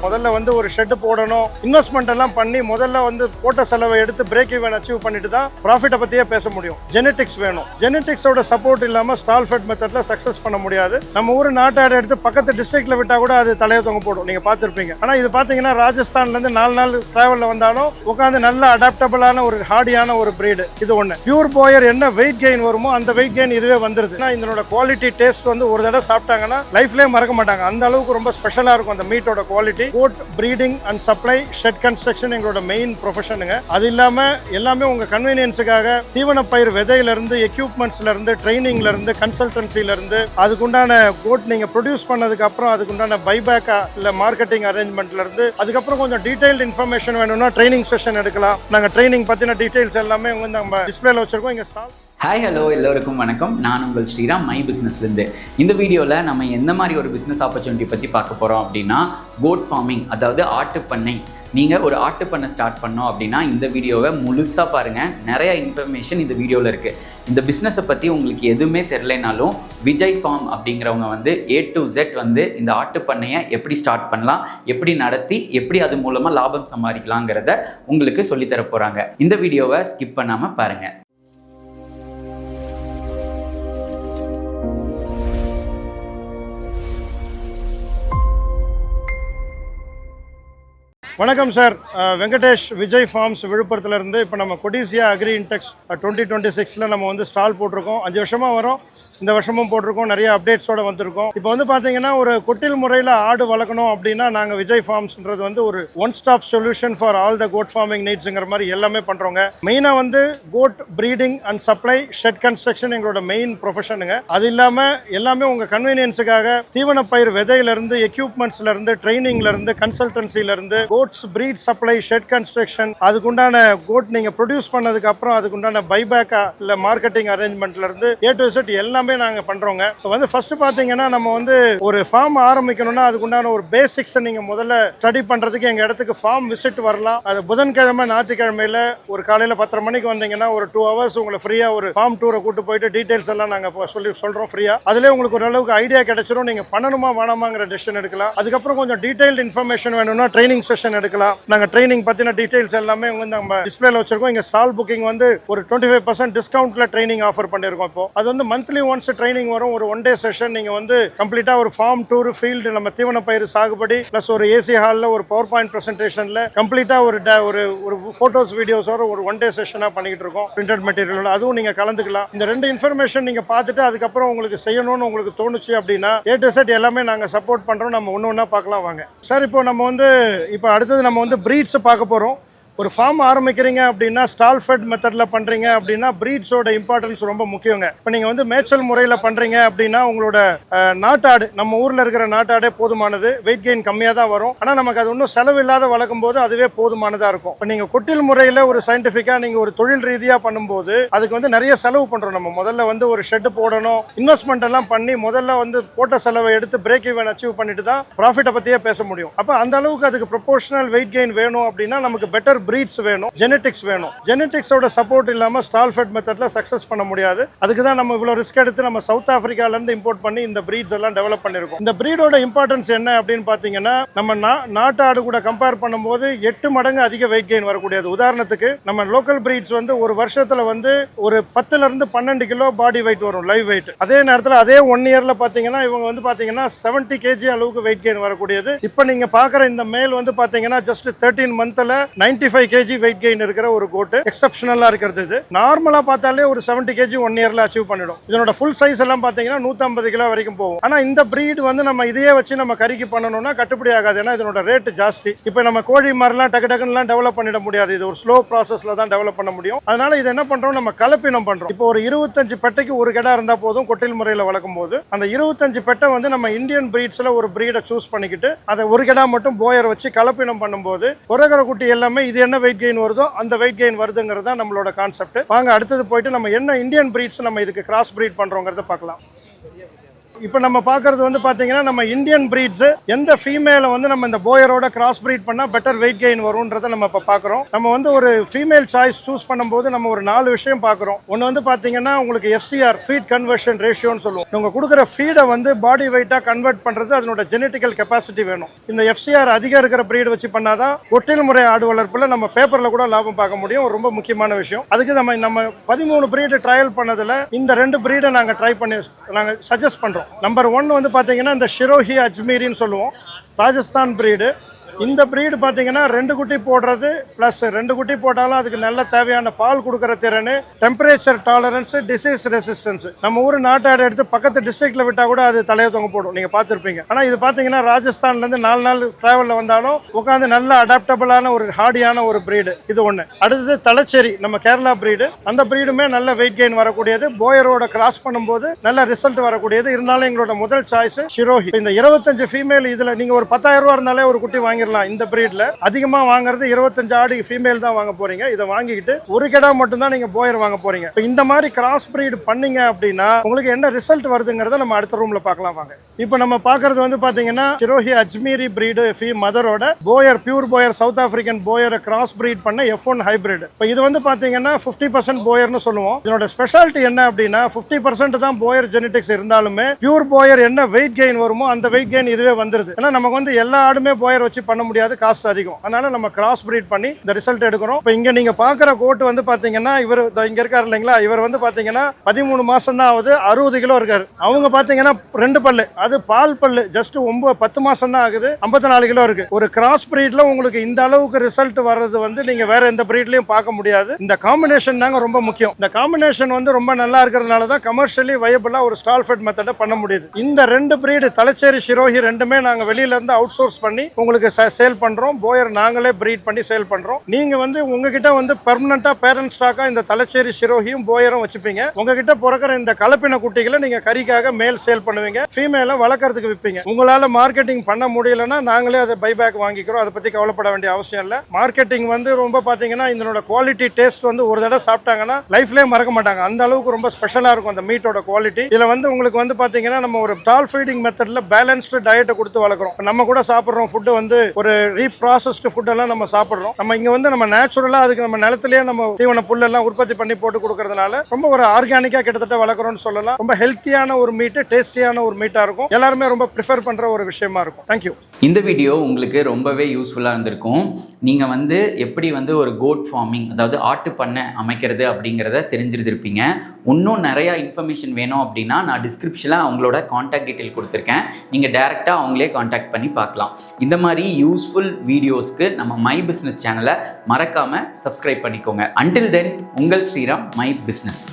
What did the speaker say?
முதல்ல வந்து ஒரு ஷெட் போடணும், இன்வெஸ்ட்மெண்ட் எல்லாம் பண்ணி முதல்ல வந்து போட்ட செலவை எடுத்து பிரேக் ஈவன் அச்சீவ் பண்ணிட்டு தான் ப்ராஃபிட்டை பத்தியே பேச முடியும். ஜெனெட்டிக்ஸ் வேணும். ஜெனெட்டிக்ஸோட சப்போர்ட் இல்லாம ஸ்டால் ஃபெட் மெத்தட்ல சக்சஸ் பண்ண முடியாது. நம்ம ஊர் நாட்டாடு எடுத்து பக்கத்து டிஸ்ட்ரிக்ட்ல விட்டா கூட அது தலையை தொங்க போடும், நீங்க பார்த்திருப்பீங்க. ஆனா இது பாத்தீங்கன்னா ராஜஸ்தான்ல இருந்து 4 நாள் டிராவல்ல வந்தாலும் உட்காந்து நல்ல அடாப்டபிளான ஒரு ஹார்டியான ஒரு பிரீடு. இது ஒண்ணு. பியூர் போயர் என்ன வெயிட் கெயின் வருமோ அந்த வெயிட் கெயின் இதுவே வந்துருது. இதனோட குவாலிட்டி டேஸ்ட் வந்து ஒரு தடவை சாப்பிட்டாங்கன்னா லைஃப்லயே மறக்க மாட்டாங்க. அந்த அளவுக்கு ரொம்ப ஸ்பெஷலா இருக்கும் அந்த மீட்டோட quality. Goat breeding and supply, shed construction எங்களோட மெயின் ப்ரொஃபஷனுங்க. அது இல்லாம எல்லாமே உங்க கன்வீனியன்ஸுக்காக தீவன பயிர் விதையில இருந்து, எக்யூப்மெண்ட்ஸ்ல இருந்து, ட்ரைனிங்ல இருந்து, கன்சல்டன்சில இருந்து, அதுக்குண்டான கோட் நீங்க ப்ரொடியூஸ் பண்ணதுக்கு அப்புறம் அதுக்குண்டான பைபேக் இல்ல மார்க்கெட்டிங் அரேஞ்ச்மெண்ட்ல இருந்து, அதுக்கப்புறம் கொஞ்சம் டீடைல்டு இன்ஃபர்மேஷன் வேணும்னா ட்ரைனிங் செஷன் எடுக்கலாம். நாங்க ட்ரைனிங் பத்தின டீடைல்ஸ் எல்லாமே நம்ம டிஸ்பிளேல வச்சிருக்கோம். இங்க ஸ்டால். ஹாய் ஹலோ எல்லோருக்கும் வணக்கம். நான் உங்கள் ஸ்ரீராம், மை பிஸ்னஸ்லேருந்து. இந்த வீடியோவில் நம்ம எந்த மாதிரி ஒரு பிஸ்னஸ் ஆப்பர்ச்சுனிட்டி பற்றி பார்க்க போகிறோம் அப்படின்னா, கோட் ஃபார்மிங், அதாவது ஆட்டுப்பண்ணை. நீங்கள் ஒரு ஆட்டுப்பண்ணை ஸ்டார்ட் பண்ணோம் அப்படின்னா இந்த வீடியோவை முழுசாக பாருங்கள். நிறைய இன்ஃபர்மேஷன் இந்த வீடியோவில் இருக்குது. இந்த பிஸ்னஸை பற்றி உங்களுக்கு எதுவுமே தெரிலனாலும் விஜய் ஃபார்ம் அப்படிங்கிறவங்க வந்து A to Z வந்து இந்த ஆட்டுப்பண்ணையை எப்படி ஸ்டார்ட் பண்ணலாம், எப்படி நடத்தி, எப்படி அது மூலமாக லாபம் சம்பாதிக்கலாங்கிறத உங்களுக்கு சொல்லித்தர போகிறாங்க. இந்த வீடியோவை ஸ்கிப் பண்ணாமல் பாருங்கள். வணக்கம் சார், வெங்கடேஷ், விஜய் ஃபார்ம்ஸ் விழுப்புரத்துல இருந்து. இப்போ நம்ம கொடிசியா அக்ரி இன்டெக்ஸ் 2026ல நம்ம வந்து ஸ்டால் போட்டிருக்கோம். 5 வருஷமாக வரோம். இந்த வருஷமும் போட்டிருக்கோம். நிறைய அப்டேட்ஸோடு வந்திருக்கோம். இப்போ வந்து பார்த்தீங்கன்னா ஒரு கொட்டில் முறையில் ஆடு வளர்க்கணும் அப்படின்னா நாங்கள் விஜய் ஃபார்ம்ஸ்ன்றது வந்து ஒரு one stop solution for all the goat farming நீட்ஸுங்கிற மாதிரி எல்லாமே பண்ணுறோங்க. மெயினாக வந்து goat breeding and supply, shed construction எங்களோட மெயின் ப்ரொஃபஷனுங்க. அது இல்லாமல் எல்லாமே உங்கள் கன்வீனியன்ஸுக்காக தீவன பயிர் விதையிலேருந்து, எக்யூப்மெண்ட்ஸ்லேருந்து, ட்ரைனிங்லேருந்து, கன்சல்டன்சிலேருந்து, goats breed supply, shed construction, அதுக்குண்டான கோட் நீங்கள் ப்ரொடியூஸ் பண்ணதுக்கு அப்புறம் அதுக்குண்டான பைபேக்கா இல்லை மார்க்கெட்டிங் அரேஞ்ச்மெண்ட்லேருந்து A to Z எல்லாமே நாங்க பண்றோங்க. இப்போ வந்து ஃபர்ஸ்ட் பாத்தீங்கன்னா நம்ம வந்து ஒரு ஃபார்ம் ஆரம்பிக்கணும்னா அதுக்குண்டான ஒரு பேசிக்ஸ் நீங்க முதல்ல ஸ்டடி பண்றதுக்கு எங்க இடத்துக்கு ஃபார்ம் விசிட் வரலாம். அது புதன்கிழமை, ஞாயிற்றுக்கிழமையில ஒரு காலையில 10:30 மணிக்கு வந்தீங்கன்னா ஒரு 2 hours உங்களை ஃப்ரீயா ஒரு ஃபார்ம் டூரை கூட்டு போயிட்டு டீடைல்ஸ் எல்லாம் நாங்க சொல்றோம் ஃப்ரீயா. அதுல உங்களுக்கு ஒரு அளவுக்கு ஐடியா கிடைச்சிரும். நீங்க பண்ணணுமா வேணாமாங்கிற டெசிஷன் எடுக்கலாம். அதுக்கப்புறம் கொஞ்சம் டீடைல்டு இன்ஃபர்மேஷன் வேணும்னா ட்ரைனிங் செஷன் எடுக்கலாம். நாங்க ட்ரைனிங் பத்தின டீடைல்ஸ் எல்லாமே நம்ம டிஸ்பிளேல வச்சிருக்கோம். இங்க ஸ்டால் புக்கிங் வந்து ஒரு 25% டிஸ்கவுண்ட்ல ட்ரைனிங் ஆஃபர் பண்ணிருக்கோம். இப்போ அது வந்து மந்த்லி ஒன்ஸ் ட்ரைனிங் வரும். ஒரு 1 day செஷன் நீங்க வந்து கம்ப்ளீட்டா ஒரு ஃபார்ம் டூர், ஃபீல்டு, நம்ம தீவன பயிர் சாகுபடி பிளஸ் ஒரு ஏசி ஹால்ல ஒரு பவர் பாயிண்ட் பிரசன்டேஷன்ல கம்ப்ளீட்டா ஒரு போட்டோஸ், வீடியோஸோட ஒரு 1 day செஷனா பண்ணிட்டு இருக்கோம். பிரிண்டட் மெட்டீரியல் அதுவும் நீங்க கலந்துக்கலாம். இந்த 2 இன்ஃபர்மேஷன் நீங்க பார்த்துட்டு அதுக்கப்புறம் உங்களுக்கு செய்யணும்னு உங்களுக்கு தோணுச்சு அப்படின்னா A to Z எல்லாமே நாங்க சப்போர்ட் பண்றோம். நம்ம ஒண்ணா பார்க்கலாம் வாங்க சார். இப்போ நம்ம வந்து அடுத்தது நம்ம வந்து பிரீட்ஸ் பார்க்க போறோம். ஒரு ஃபார்ம் ஆரம்பிக்கிறீங்க அப்படின்னா ஸ்டால் ஃபெட் மெத்தடில் பண்ணுறீங்க அப்படின்னா பிரீட்ஸோட இம்பார்ட்டன்ஸ் ரொம்ப முக்கியங்க. இப்போ நீங்கள் வந்து மேய்ச்சல் முறையில் பண்ணுறீங்க அப்படின்னா உங்களோட நாட்டாடு, நம்ம ஊரில் இருக்கிற நாட்டாடே போதுமானது. வெயிட் கெயின் கம்மியாக தான் வரும். ஆனால் நமக்கு அது ஒன்றும் செலவு இல்லாத வளர்க்கும் போது அதுவே போதுமானதாக இருக்கும். இப்போ நீங்கள் கொட்டில் முறையில் ஒரு சயின்டிஃபிக்காக நீங்கள் ஒரு தொழில் ரீதியாக பண்ணும்போது அதுக்கு வந்து நிறைய செலவு பண்ணுறோம். நம்ம முதல்ல வந்து ஒரு ஷெட் போடணும், இன்வெஸ்ட்மெண்ட் எல்லாம் பண்ணி முதல்ல வந்து போட்ட செலவை எடுத்து பிரேக் ஈவன் அச்சீவ் பண்ணிட்டு தான் ப்ராஃபிட்டை பற்றியே பேச முடியும். அப்போ அந்த அளவுக்கு அதுக்கு ப்ரொபோஷனல் வெயிட் கெயின் வேணும் அப்படின்னா நமக்கு பெட்டர் பிரீட்ஸ் வேணும், ஜெனெட்டிக்ஸ் வேணும். ஜெனெட்டிக்ஸோட சப்போர்ட் இல்லாம ஸ்டால் ஃபெட் மெத்தட்ல சக்சஸ் பண்ண முடியாது. அதுக்கு தான் நம்ம இவ்வளவு ரிஸ்க் எடுத்து நம்ம சவுத் ஆப்பிரிக்கால இருந்து இம்போர்ட் பண்ணி இந்த பிரீட்ஸ் எல்லாம் டெவலப் பண்ணிருக்கோம். இந்த பிரீடோட இம்பார்ட்டன்ஸ் என்ன அப்படின்னு பாத்தீங்கன்னா, நம்ம நாட்டு ஆடு கூட கம்பேர் பண்ணும்போது 8 மடங்கு அதிக வெயிட் கெயின் வரக்கூடியது. உதாரணத்துக்கு நம்ம லோக்கல் பிரீட்ஸ் வந்து ஒரு வருஷத்துல வந்து ஒரு 10 இருந்து 12 கிலோ பாடி வெயிட் வரும், லைவ் வெயிட். அதே நேரத்தில் அதே 1 இயர்ல பாத்தீங்கன்னா இவங்க வந்து பாத்தீங்கன்னா 70 kg அளவுக்கு வெயிட் கெயின் வரக்கூடியது. இப்போ நீங்க பாக்குற இந்த மேல் வந்து பாத்தீங்கன்னா ஜஸ்ட் 13 மந்த்ல 95 kg வெயிட் கெயின் இருக்கிற ஒரு கோட். எக்ஸெப்ஷனலா இருக்கிறது. இது நார்மலா பார்த்தாலே ஒரு 70 kg 1 இயர்ல அச்சீவ் பண்ணிடும். இதனோட ஃபுல் சைஸ் எல்லாம் பாத்தீங்கன்னா 150 கிலோ வரைக்கும் போகும். ஆனா இந்த பிரீட் வந்து நம்ம இதையே வச்சு நம்ம கறிக்கு பண்ணணும்னா கட்டுப்படி ஆகாது. ஏன்னா இதனோட ரேட் ஜாஸ்தி. இப்போ நம்ம கோழி மாதிரிலாம் டக்குன்னு டெவலப் பண்ணிட முடியாது. இது ஒரு ஸ்லோ ப்ராசஸ்ல தான் டெவலப் பண்ண முடியும். அதனால இது என்ன பண்றோம், நம்ம கலப்பினம் பண்றோம். இப்போ ஒரு 25 பெட்டைக்கு ஒரு கெடா இருந்தா போதும் கொட்டில் முறையில் வளர்க்கும் போது. அந்த 25 பெட்டை வந்து நம்ம இந்தியன் பிரீட்ஸ்ல ஒரு பிரீடை சூஸ் பண்ணிக்கிட்டு அதை ஒரு கெடா மட்டும் போயர் வச்சு கலப்பினம் பண்ணும்போது குறைகிற குட்டி எல்லாமே இது என்ன வெயிட் கெயின் வருதோ அந்த வெயிட் கெயின் வருதுங்கிறது தான் நம்மளோட கான்செப்ட். வாங்க அடுத்தது போயிட்டு நம்ம என்ன இந்தியன் பிரீட்ஸ் நம்ம இதுக்கு கிராஸ் பிரீட் பண்றோங்கிறத பார்க்கலாம். இப்போ நம்ம பார்க்கறது வந்து பார்த்தீங்கன்னா நம்ம இந்தியன் பிரீட்ஸ் எந்த ஃபீமேலை வந்து நம்ம இந்த போயரோட கிராஸ் பிரீட் பண்ணால் பெட்டர் வெயிட் கெயின் வரும்ன்றதை நம்ம இப்போ பார்க்குறோம். நம்ம வந்து ஒரு ஃபீமேல் சாய்ஸ் சூஸ் பண்ணும்போது நம்ம ஒரு 4 விஷயம் பார்க்குறோம். ஒன்று வந்து பார்த்தீங்கன்னா உங்களுக்கு FCR ஃபீட் கன்வர்ஷன் ரேஷியோன்னு சொல்லுவோம். உங்கள் கொடுக்குற ஃபீடை வந்து பாடி வெயிட்டாக கன்வெர்ட் பண்ணுறது அதனோட ஜெனட்டிக்கல் கெப்பாசிட்டி வேணும். இந்த FCR அதிகம் இருக்கிற பிரீட் வச்சு பண்ணாதான் ஒட்டில் முறை ஆடு வளர்ப்பில் நம்ம பேப்பரில் கூட லாபம் பார்க்க முடியும். ரொம்ப முக்கியமான விஷயம். அதுக்கு நம்ம 13 பிரீடு ட்ரையல் பண்ணதில் இந்த 2 பிரீடை நாங்கள் ட்ரை பண்ணி நாங்கள் சஜஸ்ட் பண்ணுறோம். நம்பர் 1 வந்து பார்த்தீங்கன்னா இந்த ஷிரோஹி அஜ்மீரின்னு சொல்லுவோம், ராஜஸ்தான் பிரீடு. இந்த பிரீடு பார்த்தீங்கன்னா 2 குட்டி போடுறது ப்ளஸ் 2 குட்டி போட்டாலும் அதுக்கு நல்ல தேவையான பால் கொடுக்குற திறன், டெம்பரேச்சர் டாலரன்ஸ், டிசீஸ் ரெசிஸ்டன்ஸ். நம்ம ஊர் நாட்டாடு எடுத்து பக்கத்து டிஸ்ட்ரிக்ட்ல விட்டால் கூட அது தலையை தொங்க போடும், நீங்கள் பார்த்துருப்பீங்க. ஆனால் இது பார்த்தீங்கன்னா ராஜஸ்தான்லேருந்து 4 நாள் ட்ராவலில் வந்தாலும் உட்காந்து நல்ல அடாப்டபிளான ஒரு ஹார்டியான ஒரு பிரீடு. இது ஒன்று. அடுத்தது தலைச்சேரி, நம்ம கேரளா பிரீடு. அந்த பிரீடுமே நல்ல வெயிட் கெயின் வரக்கூடியது, போயரோட கிராஸ் பண்ணும்போது நல்ல ரிசல்ட் வரக்கூடியது. இருந்தாலும் எங்களோட முதல் சாய்ஸ் ஷிரோஹி. இந்த 25 ஃபீமேல் இதில் நீங்கள் ஒரு 10,000 ரூபா இருந்தாலே ஒரு குட்டி வாங்கிடலாம். இந்த பிரீட்ல அதிகமா வாங்குறது 25 ஆடு ஃபீமேல் தான் வாங்க போறீங்க. இதை வாங்கிக்கிட்டு ஒரு கிடா மட்டும் தான் நீங்க போயர் வாங்க போறீங்க. இந்த மாதிரி கிராஸ் பிரீட் பண்ணீங்க அப்படின்னா உங்களுக்கு என்ன ரிசல்ட் வருதுங்கிறத நம்ம அடுத்த ரூம்ல பார்க்கலாம் வாங்க. இப்போ நம்ம பார்க்கறது வந்து பாத்தீங்கன்னா ஷிரோஹி அஜ்மீரி பிரீடு மதரோட Boer, pure Boer, South African போயரை கிராஸ் பிரீட் பண்ண F1 ஹைபிரிட். இப்போ இது வந்து பாத்தீங்கன்னா 50% போயர்னு சொல்லுவோம். இதோட ஸ்பெஷாலிட்டி என்ன அப்படின்னா 50% தான் போயர் ஜெனடிக்ஸ் இருந்தாலுமே பியூர் போயர் என்ன வெயிட் கெயின் வருமோ அந்த வெயிட் கெயின் இதுவே வந்துருது. ஏன்னா நமக்கு வந்து எல்லா ஆடுமே போயர் வச்சு பண்ண முடியாது, காஸ்ட் அதிகம். அதனால நம்ம கிராஸ் பிரீட் பண்ணி இந்த ரிசல்ட் எடுக்கிறோம். இப்போ இங்க நீங்க பாக்குற கோட் வந்து பாத்தீங்கன்னா இவர் இங்க இருக்காரு இல்லைங்களா, இவர் வந்து பாத்தீங்கன்னா 13 மாசம் தான் ஆகுது, 60 கிலோ இருக்காரு. அவங்க பாத்தீங்கன்னா 2 பல்லு, அது பால் பல்லு, ஜஸ்ட் 10 மாசம் தான் ஆகுது, 54 கிலோ இருக்கு. ஒரு கிராஸ் பிரீட்ல உங்களுக்கு இந்த அளவுக்கு ரிசல்ட் வர்றது வந்து நீங்க வேற எந்த பிரீட்லயும் பார்க்க முடியாது. இந்த காம்பினேஷன் தாங்க ரொம்ப முக்கியம். இந்த காம்பினேஷன் வந்து ரொம்ப நல்லா இருக்கிறதுனால தான் கமர்ஷியலி வயபிளா ஒரு ஸ்டால் ஃபெட் மெத்தட பண்ண முடியுது. இந்த 2 பிரீடு தலைச்சேரி ஷிரோஹி ரெண்டுமே நாங்க வெளியில இருந்து அவுட் சோர்ஸ் பண்ணி உங்களுக்கு சேல் பண்றோம். போயர் நாங்களே பிரீட் பண்ணி சேல் பண்றோம். நீங்க வந்து உங்ககிட்ட வந்து பெர்மனண்டா பேரண்ட் ஸ்டாக்கா இந்த தலைச்சேரி ஷிரோஹியும் போயரும் வச்சுப்பீங்க. உங்ககிட்ட பிறக்கிற இந்த கலப்பின குட்டிகளை நீங்க கறிக்காக மேல் சேல் பண்ணுவீங்க, ஃபீமேல வளர்க்கறதுக்கு விற்பீங்க. உங்களால மார்க்கெட்டிங் பண்ண முடியலன்னா நாங்களே அதை பைபேக் வாங்கிக்கிறோம். அதை பத்தி கவலைப்பட வேண்டிய அவசியம் இல்லை. மார்க்கெட்டிங் வந்து ரொம்ப பாத்தீங்கன்னா இதனோட குவாலிட்டி டேஸ்ட் வந்து ஒரு தடவை சாப்பிட்டாங்கன்னா லைஃப்லயே மறக்க மாட்டாங்க. அந்த அளவுக்கு ரொம்ப ஸ்பெஷலா இருக்கும் அந்த மீட்டோட குவாலிட்டி. இதுல வந்து உங்களுக்கு வந்து பாத்தீங்கன்னா நம்ம ஒரு டால் ஃபீடிங் மெத்தட்ல பேலன்ஸ்டு டயட்டை கொடுத்து வளர்க்குறோம். நம்ம கூட சாப்பிடுறோம் ஃபுட்டு வந்து ஒரு ரீப்ராசஸ்டு ஃபுட் எல்லாம் நம்ம சாப்பிடுறோம். நம்ம இங்க வந்து நம்ம நேச்சுரலா அதுக்கு நம்ம நிலத்திலேயே நம்ம தீவன புல் எல்லாம் உற்பத்தி பண்ணி போட்டு கொடுக்கறதுனால ரொம்ப ஒரு ஆர்கானிக்கா கிட்டத்தட்ட வளர்க்குறோம்னு சொல்லலாம். ரொம்ப ஹெல்த்தியான ஒரு மீட்டு, டேஸ்டியான ஒரு மீட்டா இருக்கும். எல்லாருமே ரொம்ப ப்ரிஃபர் பண்ற ஒரு விஷயமா இருக்கும். தேங்க்யூ. இந்த வீடியோ உங்களுக்கு ரொம்பவே யூஸ்ஃபுல்லாக இருந்திருக்கும். நீங்கள் வந்து எப்படி வந்து ஒரு கோட் ஃபார்மிங், அதாவது ஆட்டு பண்ணை அமைக்கிறது அப்படிங்கிறத தெரிஞ்சிருந்திருப்பீங்க. இன்னும் நிறையா இன்ஃபர்மேஷன் வேணும் அப்படின்னா நான் டிஸ்கிரிப்ஷனில் அவங்களோட காண்டாக்ட் டீட்டெயில் கொடுத்துருக்கேன். நீங்கள் டேரெக்டாக அவங்களே காண்டாக்ட் பண்ணி பார்க்கலாம். இந்த மாதிரி யூஸ்ஃபுல் வீடியோஸ்க்கு நம்ம மை பிஸ்னஸ் சேனலை மறக்காமல் சப்ஸ்கிரைப் பண்ணிக்கோங்க. அன்டில் தென், உங்கள் ஸ்ரீராம், மை பிஸ்னஸ்.